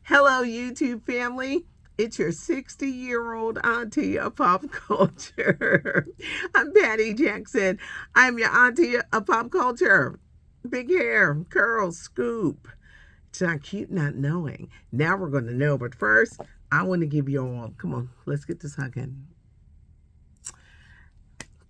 Hello, YouTube family. It's your 60-year-old auntie of pop culture. I'm Patty Jackson. I'm your auntie of pop culture. Big hair, curls, scoop. It's not cute not knowing. Now we're going to know. But first, I want to give you all, come on, let's get this hugging.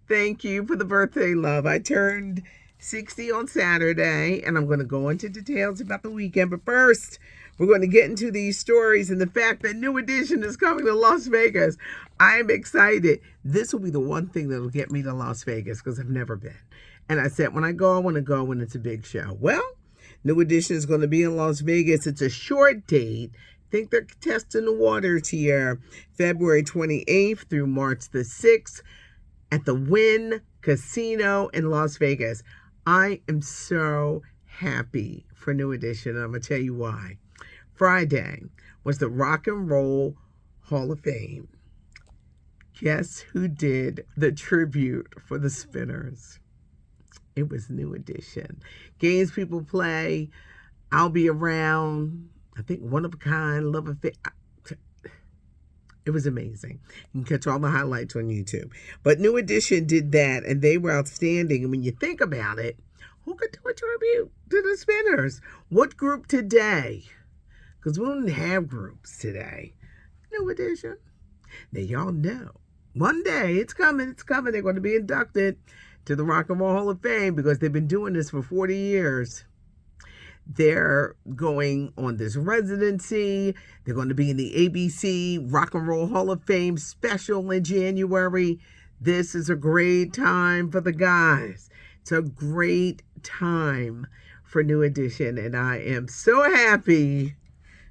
Thank you for the birthday love. I turned 60 on Saturday, and I'm going to go into details about the weekend. But first, we're going to get into these stories and the fact that New Edition is coming to Las Vegas. I'm excited. This will be the one thing that will get me to Las Vegas because I've never been. And I said, when I go, I want to go when it's a big show. Well, New Edition is going to be in Las Vegas. It's a short date. I think they're testing the waters here. February 28th through March the 6th. At the Wynn Casino in Las Vegas. I am so happy for New Edition, and I'm going to tell you why. Friday was the Rock and Roll Hall of Fame. Guess who did the tribute for the Spinners? It was New Edition. Games people play, I'll Be Around, I think One of a Kind, Love Affair. It was amazing. You can catch all the highlights on YouTube. But New Edition did that, and they were outstanding. And when you think about it, who could do a tribute to the Spinners? What group today? Because we don't have groups today. New Edition. Now, y'all know, one day, it's coming. They're going to be inducted to the Rock and Roll Hall of Fame because they've been doing this for 40 years. They're going on this residency. They're going to be in the ABC Rock and Roll Hall of Fame special in January. This is a great time for the guys. It's a great time for New Edition, and I am so happy.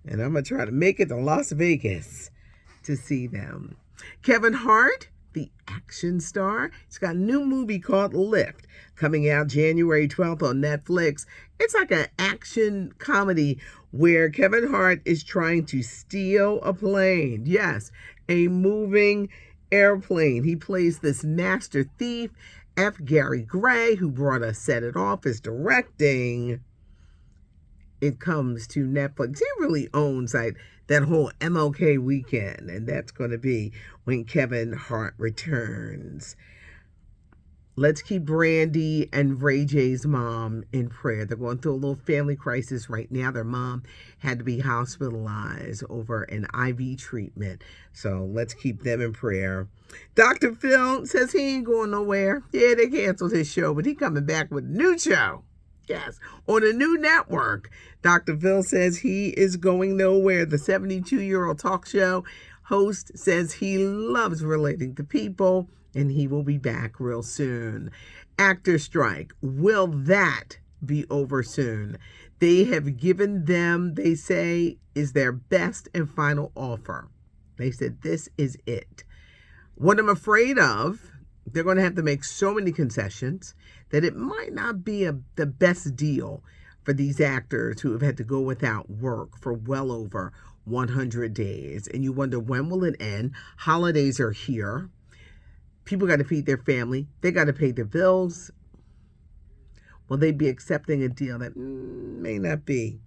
And I'm going to try to make it to Las Vegas to see them. Kevin Hart, the action star, he's got a new movie called Lift coming out January 12th on Netflix. It's like an action comedy where Kevin Hart is trying to steal a plane. Yes, a moving airplane. He plays this master thief. F. Gary Gray, who brought us Set It Off, is directing. It comes to Netflix. He really owns that whole MLK weekend, and that's going to be when Kevin Hart returns. Let's keep Brandy and Ray J's mom in prayer. They're going through a little family crisis right now. Their mom had to be hospitalized over an IV treatment. So let's keep them in prayer. Dr. Phil says he ain't going nowhere. Yeah, they canceled his show, but he's coming back with a new show. Yes, on a new network. Dr. Phil says he is going nowhere. The 72-year-old talk show host says he loves relating to people, and he will be back real soon. Actor strike. Will that be over soon? They have given them, they say, is their best and final offer. They said, this is it. What I'm afraid of, they're going to have to make so many concessions that it might not be the best deal for these actors who have had to go without work for well over 100 days. And you wonder, when will it end? Holidays are here. People got to feed their family. They got to pay their bills. Will they be accepting a deal that may not be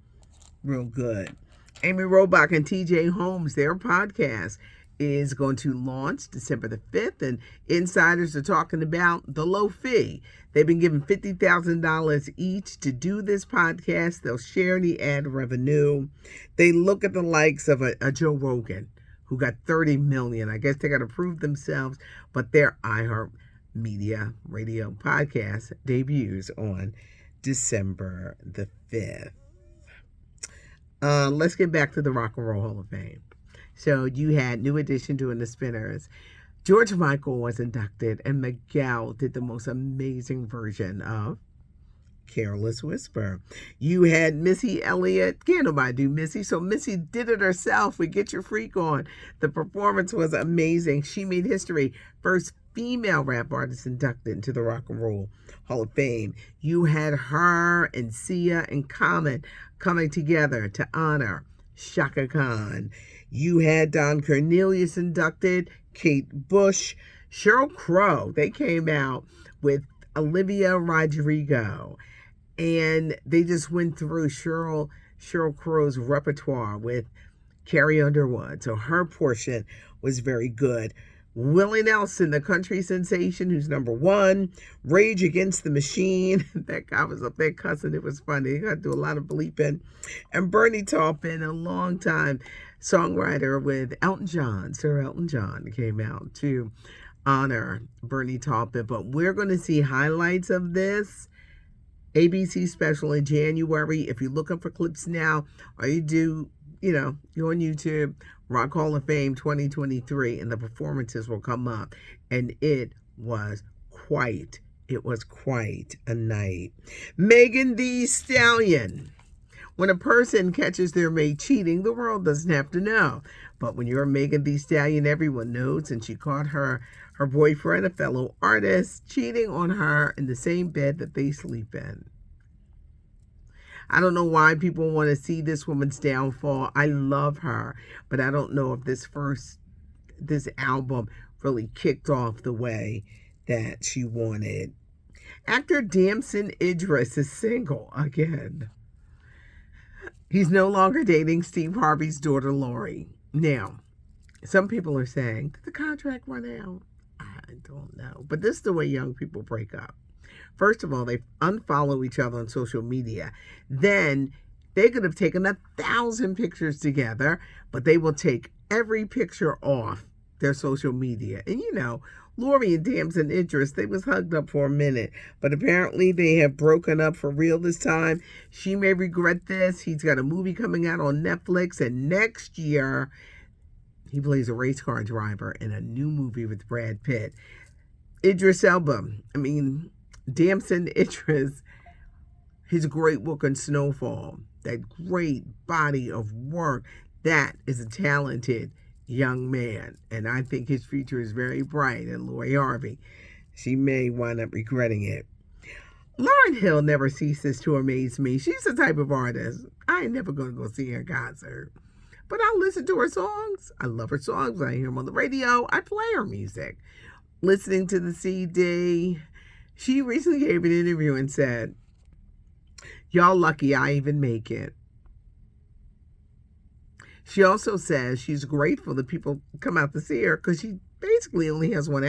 real good? Amy Robach and TJ Holmes, their podcast is going to launch December the 5th, and insiders are talking about the low fee. They've been given $50,000 each to do this podcast. They'll share the ad revenue. They look at the likes of a Joe Rogan, who got 30 million. I guess they got to prove themselves, but their iHeartMedia radio podcast debuts on December the 5th. Let's get back to the Rock and Roll Hall of Fame. So you had New Edition doing the Spinners. George Michael was inducted, and Miguel did the most amazing version of Careless Whisper. You had Missy Elliott. Can't nobody do Missy, so Missy did it herself with Get Your Freak On. The performance was amazing. She made history. First female rap artist inducted into the Rock and Roll Hall of Fame. You had her and Sia and Common coming together to honor Shaka Khan. You had Don Cornelius inducted, Kate Bush, Sheryl Crow. They came out with Olivia Rodrigo, and they just went through Sheryl Crow's repertoire with Carrie Underwood. So her portion was very good. Willie Nelson, the country sensation, who's number one. Rage Against the Machine. That guy was up there cussing. It was funny. He got to do a lot of bleeping. And Bernie Taupin, a long time songwriter with Elton John. Sir Elton John came out to honor Bernie Taupin. But we're going to see highlights of this ABC special in January. If you're looking for clips now, or you do, you're on YouTube, Rock Hall of Fame 2023, and the performances will come up. And it was quite a night. Megan Thee Stallion. When a person catches their mate cheating, the world doesn't have to know. But when you're Megan Thee Stallion, everyone knows, and she caught her boyfriend, a fellow artist, cheating on her in the same bed that they sleep in. I don't know why people want to see this woman's downfall. I love her, but I don't know if this album really kicked off the way that she wanted. Actor Damson Idris is single again. He's no longer dating Steve Harvey's daughter, Lori. Now, some people are saying, did the contract run out? I don't know. But this is the way young people break up. First of all, they unfollow each other on social media. Then they could have taken 1,000 pictures together, but they will take every picture off their social media. And Lori and Damson Idris, they was hugged up for a minute, but apparently they have broken up for real this time. She may regret this. He's got a movie coming out on Netflix, and next year he plays a race car driver in a new movie with Brad Pitt. Idris Elba, Damson Idris, his great book on Snowfall, that great body of work, that is a talented young man, and I think his future is very bright. And Lori Harvey, she may wind up regretting it. Lauryn Hill never ceases to amaze me. She's the type of artist I ain't never gonna go see her concert, but I'll listen to her songs. I love her songs. I hear them on the radio. I play her music. Listening to the CD. She recently gave an interview and said, "Y'all lucky I even make it." She also says she's grateful that people come out to see her because she basically only has one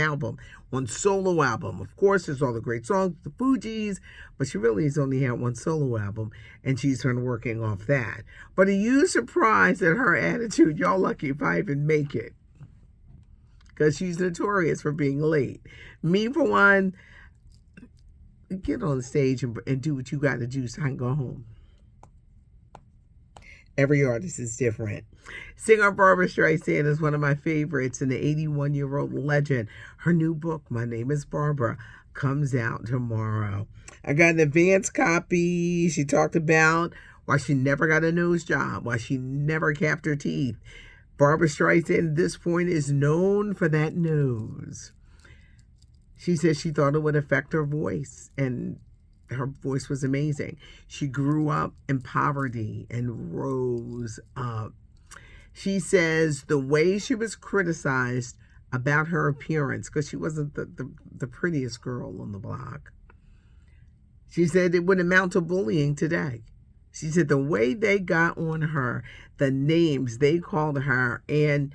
solo album. Of course, there's all the great songs, the Fugees, but she really has only had one solo album, and she's been working off that. But are you surprised at her attitude? Y'all lucky if I even make it, because she's notorious for being late. Me, for one, get on the stage and do what you got to do so I can go home. Every artist is different. Singer Barbra Streisand is one of my favorites, and the 81-year-old legend. Her new book, My Name is Barbara, comes out tomorrow. I got an advance copy. She talked about why she never got a nose job, why she never capped her teeth. Barbra Streisand at this point is known for that nose. She says she thought it would affect her voice, and her voice was amazing. She grew up in poverty and rose up. She says the way she was criticized about her appearance, because she wasn't the prettiest girl on the block, she said it would amount to bullying today. She said the way they got on her, the names they called her, and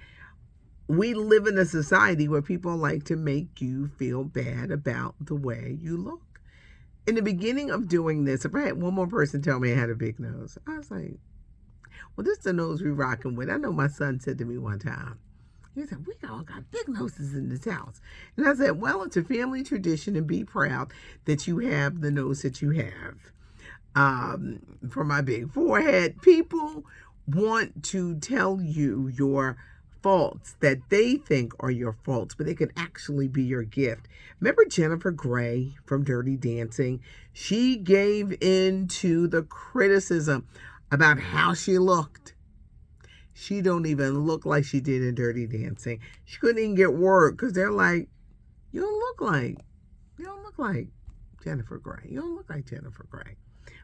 we live in a society where people like to make you feel bad about the way you look. In the beginning of doing this, if I had one more person tell me I had a big nose, I was like, well, this is the nose we rocking with. I know my son said to me one time, he said, we all got big noses in this house. And I said, well, it's a family tradition, and be proud that you have the nose that you have. For my big forehead, people want to tell you your faults that they think are your faults, but they could actually be your gift. Remember Jennifer Grey from Dirty Dancing? She gave in to the criticism about how she looked. She don't even look like she did in Dirty Dancing. She couldn't even get work because they're like, you don't look like Jennifer Grey. You don't look like Jennifer Grey.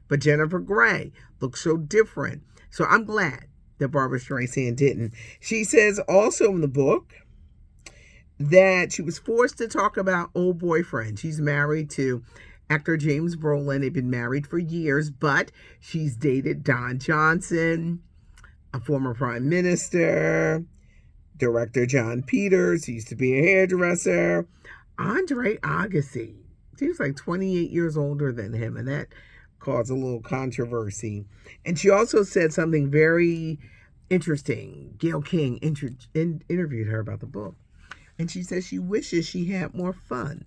But Jennifer Grey looks so different. So I'm glad that Barbra Streisand didn't. She says also in the book that she was forced to talk about old boyfriend. She's married to actor James Brolin. They've been married for years, but she's dated Don Johnson, a former prime minister, director John Peters, who used to be a hairdresser, Andre Agassi. She was like 28 years older than him, and that caused a little controversy. And she also said something very interesting. Gayle King interviewed her about the book, and she says she wishes she had more fun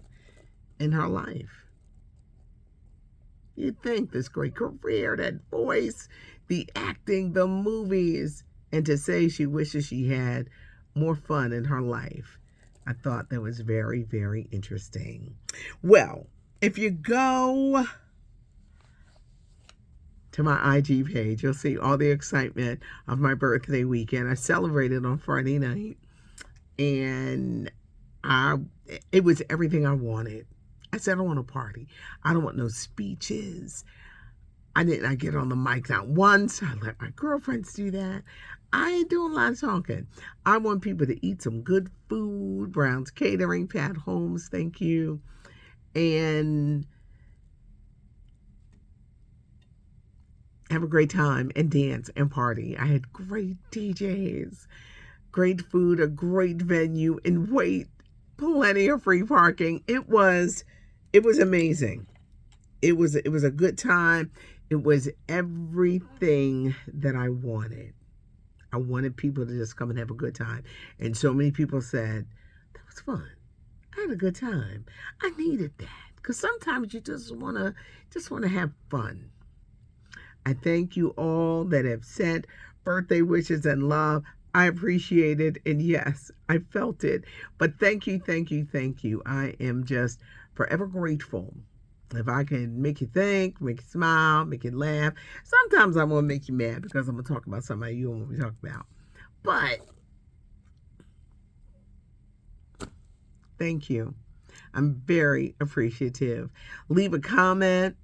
in her life. You'd think this great career, that voice, the acting, the movies, and to say she wishes she had more fun in her life. I thought that was very, very interesting. Well, if you go to my IG page, you'll see all the excitement of my birthday weekend. I celebrated on Friday night, and it was everything I wanted. I said, I don't want a party. I don't want no speeches. I didn't get on the mic not once. I let my girlfriends do that. I ain't doing a lot of talking. I want people to eat some good food. Brown's Catering, Pat Holmes, thank you. And have a great time and dance and party. I had great DJs, great food, a great venue, and wait, plenty of free parking. It was amazing. It was a good time. It was everything that I wanted. I wanted people to just come and have a good time. And so many people said, that was fun. I had a good time. I needed that. Because sometimes you just wanna have fun. I thank you all that have sent birthday wishes and love. I appreciate it. And yes, I felt it. But thank you, thank you, thank you. I am just forever grateful. If I can make you think, make you smile, make you laugh. Sometimes I'm going to make you mad because I'm going to talk about somebody you don't want me to talk about. But thank you. I'm very appreciative. Leave a comment.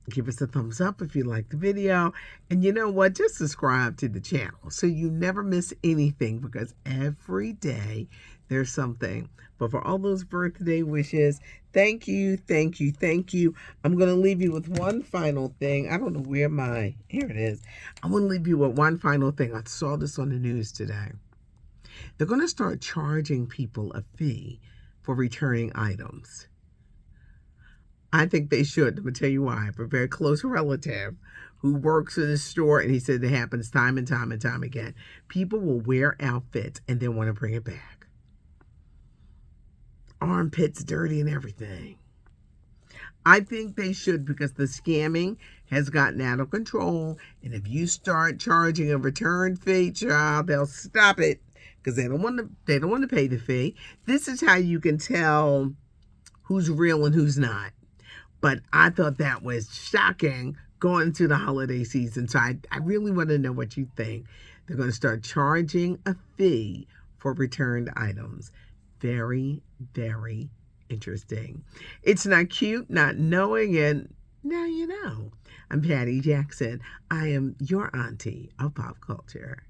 Give us a thumbs up if you like the video. And you know what? Just subscribe to the channel so you never miss anything, because every day there's something. But for all those birthday wishes, thank you, thank you, thank you. I'm going to leave you with one final thing. I don't know where here it is. I'm going to leave you with one final thing. I saw this on the news today. They're going to start charging people a fee for returning items. I think they should. I'm going to tell you why. I have a very close relative who works in a store, and he said it happens time and time and time again. People will wear outfits and then want to bring it back. Armpits dirty and everything. I think they should, because the scamming has gotten out of control. And if you start charging a return fee, child, they'll stop it because they don't want to pay the fee. This is how you can tell who's real and who's not. But I thought that was shocking going into the holiday season. So I really want to know what you think. They're going to start charging a fee for returned items. Very, very interesting. It's not cute not knowing, and now you know. I'm Patty Jackson. I am your auntie of pop culture.